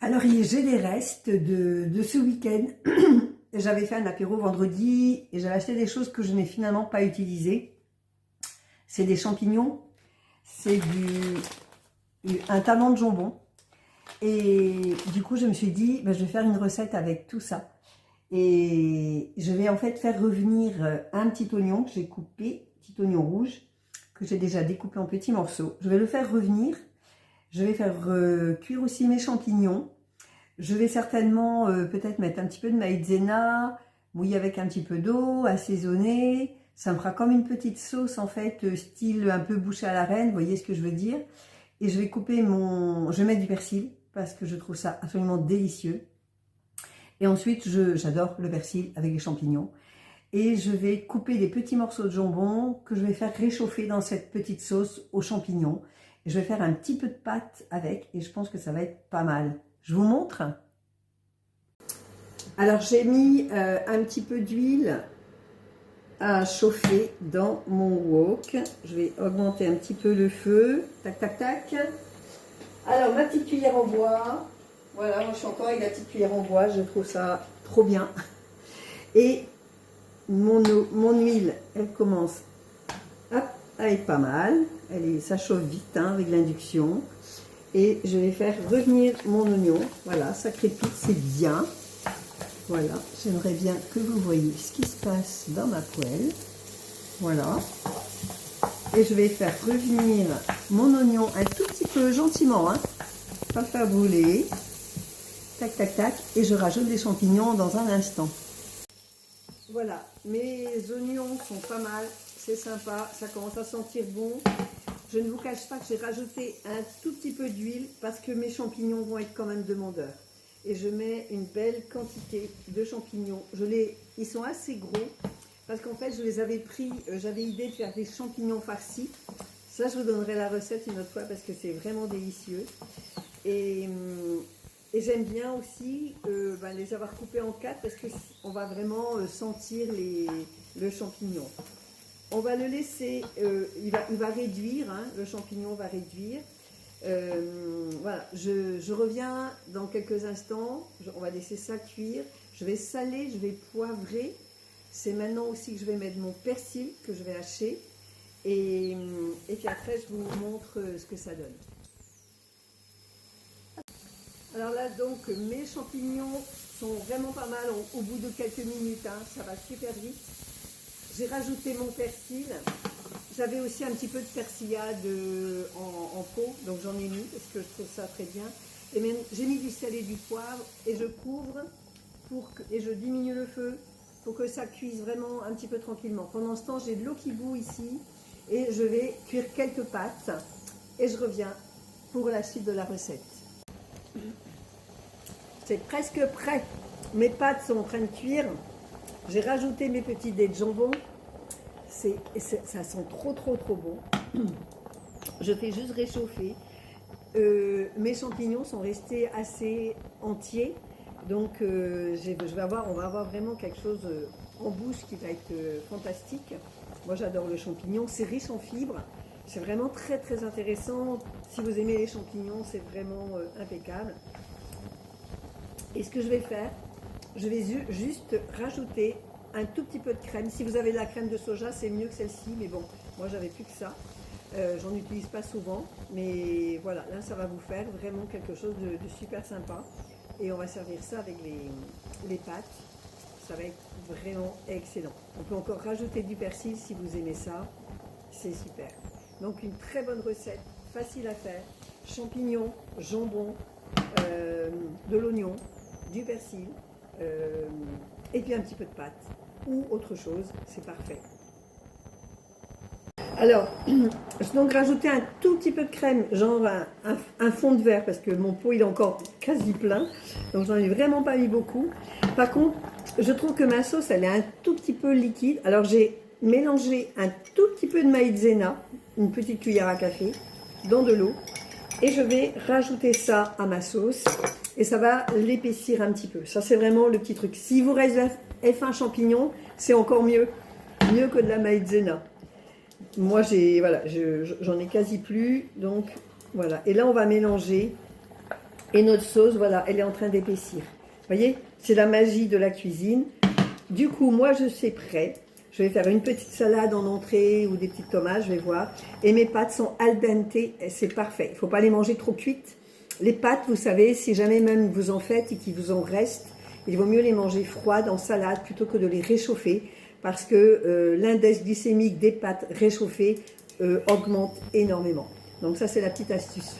Alors, j'ai des restes de ce week-end. J'avais fait un apéro vendredi et j'avais acheté des choses que je n'ai finalement pas utilisées. C'est des champignons, c'est un talent de jambon. Et du coup, je me suis dit, je vais faire une recette avec tout ça. Et je vais en fait faire revenir un petit oignon que j'ai coupé, petit oignon rouge, que j'ai déjà découpé en petits morceaux. Je vais le faire revenir. Je vais faire cuire aussi mes champignons. Je vais certainement peut-être mettre un petit peu de maïzena, mouiller avec un petit peu d'eau, assaisonner. Ça me fera comme une petite sauce en fait, style un peu bouche à la reine, vous voyez ce que je veux dire. Et je vais couper je vais mettre du persil parce que je trouve ça absolument délicieux. Et ensuite, j'adore le persil avec les champignons. Et je vais couper des petits morceaux de jambon que je vais faire réchauffer dans cette petite sauce aux champignons. Et je vais faire un petit peu de pâte avec et je pense que ça va être pas mal. Je vous montre. Alors j'ai mis un petit peu d'huile à chauffer dans mon wok. Je vais augmenter un petit peu le feu. Tac, tac, tac. Alors ma petite cuillère en bois. Voilà, moi je suis encore avec la petite cuillère en bois. Je trouve ça trop bien. Et mon huile, elle commence à être pas mal. Ça chauffe vite avec l'induction. Et je vais faire revenir mon oignon. Voilà, ça crépite, c'est bien. Voilà, j'aimerais bien que vous voyez ce qui se passe dans ma poêle. Voilà. Et je vais faire revenir mon oignon un tout petit peu gentiment, hein. Pas le faire brûler. Tac, tac, tac. Et je rajoute des champignons dans un instant. Voilà, mes oignons sont pas mal. C'est sympa, ça commence à sentir bon. Je ne vous cache pas que j'ai rajouté un tout petit peu d'huile parce que mes champignons vont être quand même demandeurs. Et je mets une belle quantité de champignons. Ils sont assez gros parce qu'en fait je les avais pris, j'avais idée de faire des champignons farcis. Ça je vous donnerai la recette une autre fois parce que c'est vraiment délicieux. Et j'aime bien aussi les avoir coupés en 4 parce qu'on va vraiment sentir le champignon. On va le laisser, il va réduire, hein, le champignon va réduire. Voilà, je reviens dans quelques instants, on va laisser ça cuire. Je vais saler, je vais poivrer. C'est maintenant aussi que je vais mettre mon persil que je vais hacher. Et puis après, je vous montre ce que ça donne. Alors là, donc, mes champignons sont vraiment pas mal au bout de quelques minutes, hein, ça va super vite. J'ai rajouté mon persil. J'avais aussi un petit peu de persillade en pot, donc j'en ai mis parce que je trouve ça très bien. Et même j'ai mis du sel et du poivre et je couvre et je diminue le feu pour que ça cuise vraiment un petit peu tranquillement. Pendant ce temps, j'ai de l'eau qui bout ici et je vais cuire quelques pâtes et je reviens pour la suite de la recette. C'est presque prêt. Mes pâtes sont en train de cuire. J'ai rajouté mes petits dés de jambon. Ça sent trop bon. Je fais juste réchauffer. Mes champignons sont restés assez entiers. Donc on va avoir vraiment quelque chose en bouche qui va être fantastique. Moi j'adore le champignon. C'est riche en fibres. C'est vraiment très intéressant. Si vous aimez les champignons, c'est vraiment impeccable. Et ce que je vais faire, je vais juste rajouter un tout petit peu de crème. Si vous avez de la crème de soja, c'est mieux que celle-ci. Mais bon, moi, j'avais plus que ça. J'en utilise pas souvent. Mais voilà, là, ça va vous faire vraiment quelque chose de super sympa. Et on va servir ça avec les pâtes. Ça va être vraiment excellent. On peut encore rajouter du persil si vous aimez ça. C'est super. Donc, une très bonne recette, facile à faire. Champignons, jambon, de l'oignon, du persil, et puis un petit peu de pâte ou autre chose, c'est parfait. Alors, je vais donc rajouter un tout petit peu de crème, genre un fond de verre, parce que mon pot il est encore quasi plein, donc j'en ai vraiment pas mis beaucoup. Par contre, je trouve que ma sauce elle est un tout petit peu liquide, alors j'ai mélangé un tout petit peu de maïzena, une petite cuillère à café, dans de l'eau, et je vais rajouter ça à ma sauce. Et ça va l'épaissir un petit peu. Ça, c'est vraiment le petit truc. Si vous reste F1 champignon, c'est encore mieux. Mieux que de la maïzena. Moi, j'en ai quasi plus. Donc, voilà. Et là, on va mélanger Et notre sauce, voilà, elle est en train d'épaissir. Vous voyez, c'est la magie de la cuisine. Du coup, moi, je suis prêt. Je vais faire une petite salade en entrée ou des petites tomates, je vais voir. Et mes pâtes sont al dente, c'est parfait. Il ne faut pas les manger trop cuites. Les pâtes, vous savez, si jamais même vous en faites et qu'il vous en reste, il vaut mieux les manger froides en salade plutôt que de les réchauffer parce que l'index glycémique des pâtes réchauffées augmente énormément. Donc ça, c'est la petite astuce.